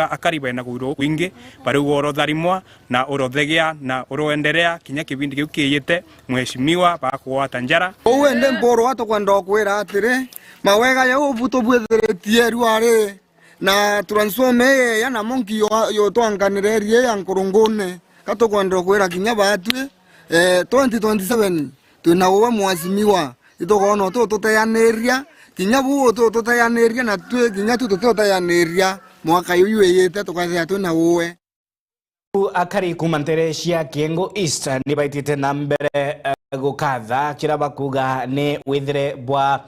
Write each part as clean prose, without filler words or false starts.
akariba na guro wingi bari urodharimwa na urodhegea na uroendelea kinya kibindi kiu kiyite mheshimiwa bakwa njara uwende mboro watu kwenda kwira atire mawega ya ubuto bwetheretie ruare na transforme ya na monki yo twanganirerie ya nkurungune kato kwenda kwira kinya batwe 2027 tuna uwe mwazimiwa itogona tuteyaneria kinya bu tuteyaneria na twe kinya tuteyaneria mwaka uyu yete tukathia tuna uwe akari kumanterecia Kiengo East ni baitite na mbere gukatha kiraba kuga ni withire bwa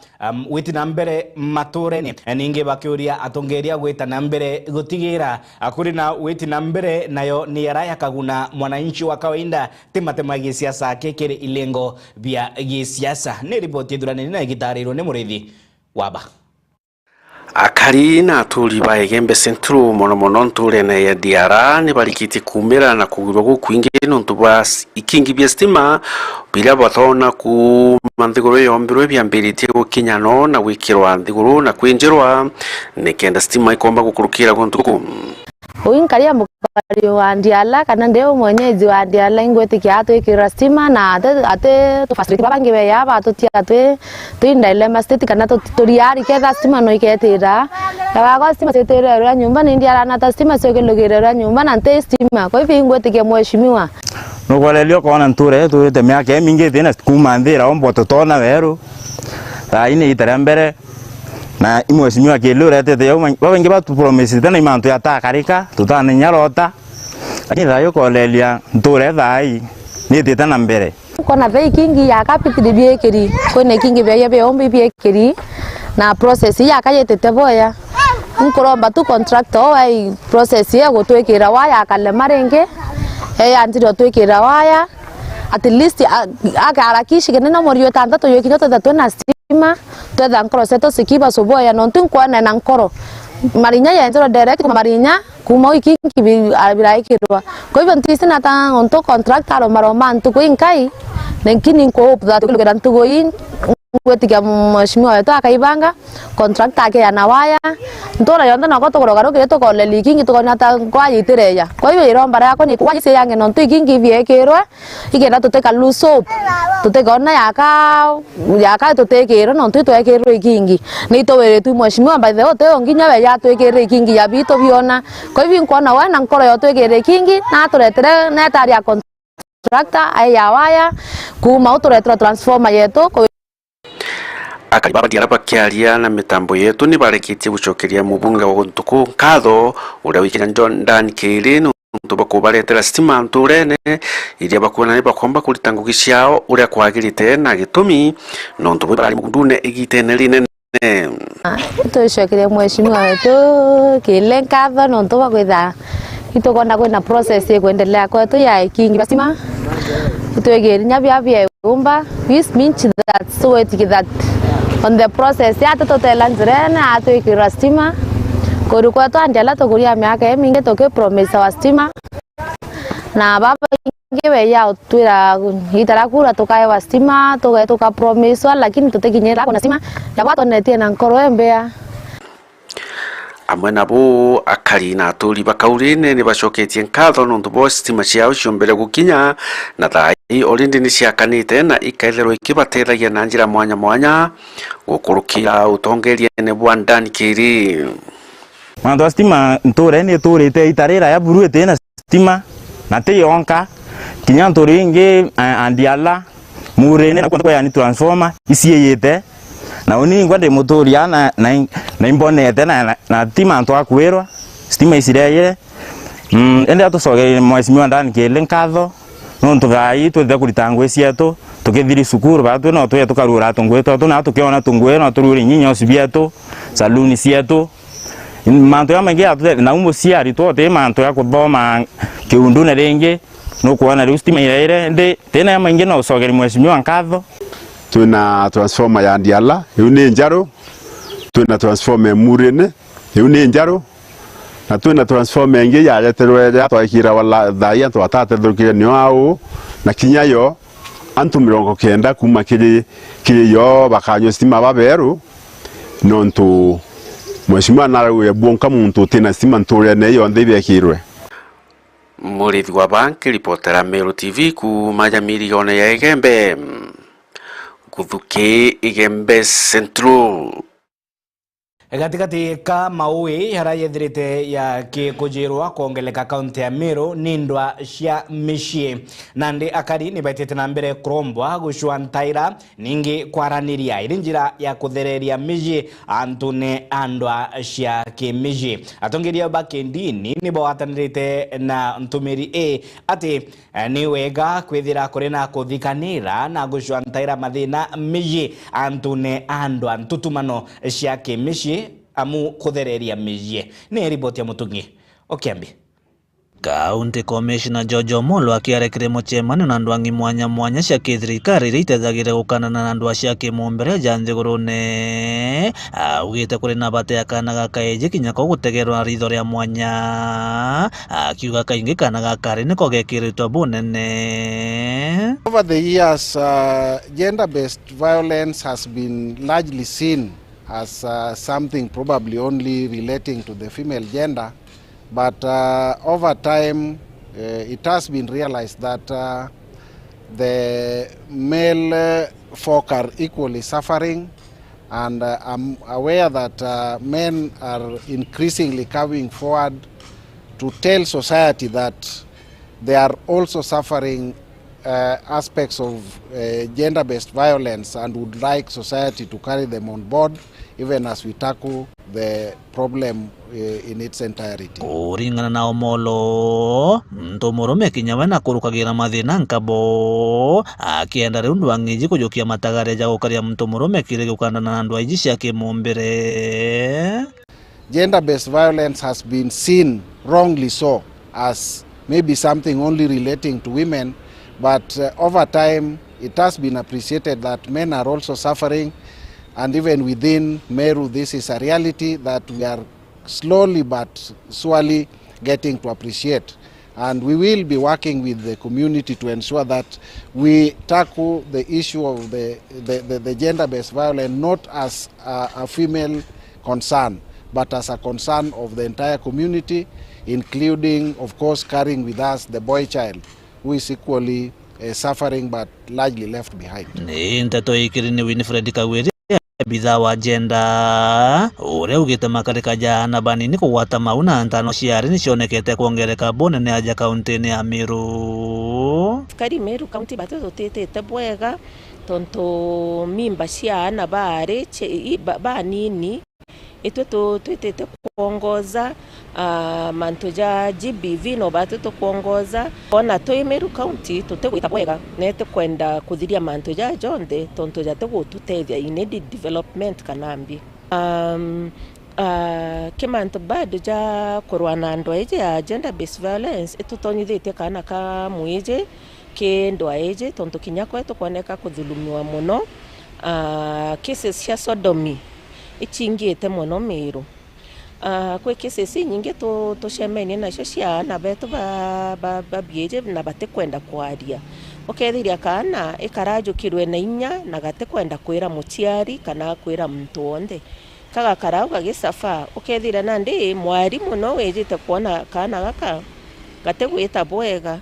witi na mbere matureni ninge bakiuria atongeria gwita na mbere gutigira akuri na witi na mbere nayo ni Araya Kaguna mwananchi wa kawaida timatema gisiasa kekere ilengo bia gisiasa ni ripoti durani na gitariro ni murithi waba akari na turi baegembe centru mono nture na ya diara ni barikiti kumera na kugirwa gukwinge nontu bas ikingi bya stima bila batona ku manthiguru yombirwe byambiritie gukinyano na gwikirwa nthiguru na kwinjirwa nikenda stima ikomba gukurukira gontuku uinkaria mukari wa Ndiala kana ndeo mwenyeji wa Ndiala ingwetikia atwikira stima na ate to facility babangi be yaba tutia twinda ile masteti kana tutoriari ketha stima no iketira yabago stima seterera nyumba ni Ndiala na stima sekelogera nyumba na nte stima kwa hivyo ingwetikia mheshimiwa no kwalelio kona nture tuite miaka mingi thina kuma nthira ombo totona weru taine itarembere na mheshimiwa kelure tete yo babengi batu promise tena imantu ya takarika tutane nyarota lakini rayo kolelia nture thai ni tete na mbere kona vei kingi ya capital biekeri kone kingi bya ombi biekeri na process ya kayetete boya nkuromba tu contractor ai process ya gutwekira waya kale marenge antiro twekira waya at least akarakishike nena morio tandatu yokinyo tatu na stima twetha nkoro seto sikiba soboya nontu nkwana na nkoro marinya ya ntoro direct kuma marinya kuma ikingi biraikirwa kwa hivyo ntisi na ta onto contractor maroma ntuko inkai nenkini nko upda tukugera ntugo in gwetiga mheshimiwa wetu akaibanga contract yake ya nawaya ntora yonda nako tugorogaruka kire tukoleli ikingi tukona ta kwa yitireya kwa hiyo iromba yako ni kwa yise yange nontu ikingi biekirwa igenda tuteka luso tuteka ona yaka tutekero nontu twekirwa ikingi ni towere tu mheshimiwa by the way onginya we ya twekirwa ikingi ya bito biona kwa hivyo nkona wana nkoro yo twekirwa ikingi na turetere na tari ya contractor aya waya kuma uturetera transformer yetu akari baba diara bakiaria na mitambo yetu ni barekitie gucokeria mubunga wa guntuku nkatho uria wikira Jordan Kiri nontu bakubaretera stima nturene iria bakuona ni bakomba kurita ngugi ciao uria kwagirite na gitumi nontu bari mugundune igitene rinene tucokeria mheshimiwa wetu kile nkatho nontu bagwitha itukonda kwina process ya kuendelea kwetu ya ikingi basima twegerinya bya umba this means that so that on the process ya tutotela nzirena atwikira stima kuri kwa Ndiala tukuria miaka mingi toke promise wa stima na baba ngewe ya twira itarakura tukae wa stima tuka promise lakini tutekinyera kuna stima ya watu netie na nkoro embea amwe nabo akari na turi bakaurine ni bacoketie nkatho nontu bo stima ciao ciombere gukinya na thai orindi ni ciakanite na ikaitherwo ikibateithagia na njira mwanya gukurukira utongeria ne bwa Jordan Kiri mando stima nture ni turite itarira ya buruete na stima na te yonka kinya nturingi Ndiala murene na kwa ya ni transformer isiyete na oni ngwande motoria na imbonete na tima ntwa kwirwa stima isireye ende atucogeria mheshimiwa Jordan Kiri nkatho nontu gai twethe kurita ngwe cietu tukithiri cukuru batu no twe tukarura tungwe tu na tukiona tungwe no tururi nyinyo cibietu saluni cietu manto ya mengi atu na umbo ciari twote manto ya kuthoma kiundu na ringi no kuona riu stima ire ndi tena ya mengi no ucogeria mheshimiwa nkatho tuna transformer ya Ndiala yu ni njaro tuna transformer murene yu ni njaro na tuna transformer ngi ya leterwe ya twakira wala thaya twatate thukire nyo au na kinyayo antu 90 kuma kiri yo bakanyo stima baberu nontu Mheshimiwa narawe bonka muntu tena stima nture ne yonde byakirwe. Murithi wa banki reportera Meru TV ku majamiri yone ya Igembe kuthuki Igembe Central. Gatigati ka maui harayethirite ya kikujirwa kuongeleka kaunti ya Meru nindwa cia mishie nandi akari ni baitete na mbere kurombwa gushwa ntaira ningi kwaraniria iri njira ya kuthereria miji antune andwa cia kimiji atongiria bakendini ni boatanirite na ntumiri ati ni wega kwithira kuri na kuthikanira na gushwa ntaira mathina miji antune andwa ntutumano cia kimiji amu kuthereria mijie ni riboti ya Mutungi Okiambi. County Commissioner George Omolo akiarekire muchemano na ndwangi mwanya cia kithirikari ritethagire gukanana na ndwa cia kimumbere janthigurune augite kuri na bate akana gakaeje kinya ko gutegerwa ritho ria mwanya akiuga kaingi kana gakari niko gekiritwa bunene. Over the years, gender-based violence has been largely seen as something probably only relating to the female gender, but over time it has been realized that the male folk are equally suffering, and I'm aware that men are increasingly coming forward to tell society that they are also suffering aspects of gender-based violence and would like society to carry them on board even as we tackle the problem in its entirety. Kuringana na Omolo ntomurume kinyawe na kurukagira mathina nkabo akienda riu ndwangiji kujukia matagare ja gukaria ntomurume kire gukandana na ndwa iji cia kimumbere. Gender-based violence has been seen wrongly so as maybe something only relating to women, but over time it has been appreciated that men are also suffering, and even within Meru this is a reality that we are slowly but surely getting to appreciate, and we will be working with the community to ensure that we tackle the issue of the gender-based violence not as a female concern but as a concern of the entire community, including of course carrying with us the boy child who is equally suffering but largely left behind. Ni nteto ikiri ni Winifred Kawiri bitha wa gender ure ugite makarika jana banini kugwata mauna ntano ciari ni cionekete kuongereka bunene aja kaunti-ini ya Meru. Kari Meru kaunti batu tutitite bwega tonto mimba cia ana bari banini itwe twitite kuongoza manto ja GBV no batu tukuongoza ona toi Meru County tutegwita bwega nete kwenda kuthiria manto ja jonde tonto ja tegututethia in development kanambi kimanto bado ja kurwana ndwa eje ya gender based violence itutonyithite kana ka mwije kindwa eje tonto kinyako etukoneka kuthulumiwa muno cases cia sodomy ichingiite muno Meru. Kwe cases nyingi tucemenie nacio cia na betu babieje na bate kwenda kwaria ukethiria kana ikarajukirwe na inya na gate kwenda kwira muciari kana kwira muntu wonde kaga karauga gisafa ukethira nandi mwarimu no wejite kuona kana gaka gate gwita bwega,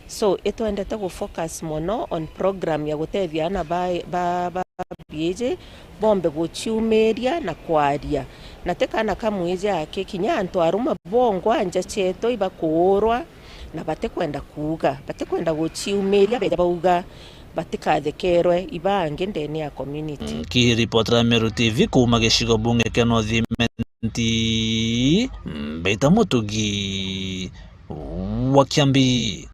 so itwendete go focus muno on program ya gutethia na babieje bombe guchiumeria na kwaria na tekana kamweje ake kinya antu aruma bongo anja cheto iba kuorwa na bate kwenda kuuga bate kwenda guchiumeria beja bauga bate kathekerwe ibange ndeni ya community. Kiripotera Meru TV kuma gicigo bunge kia North Menti Beita Mutungi wa Kiambi.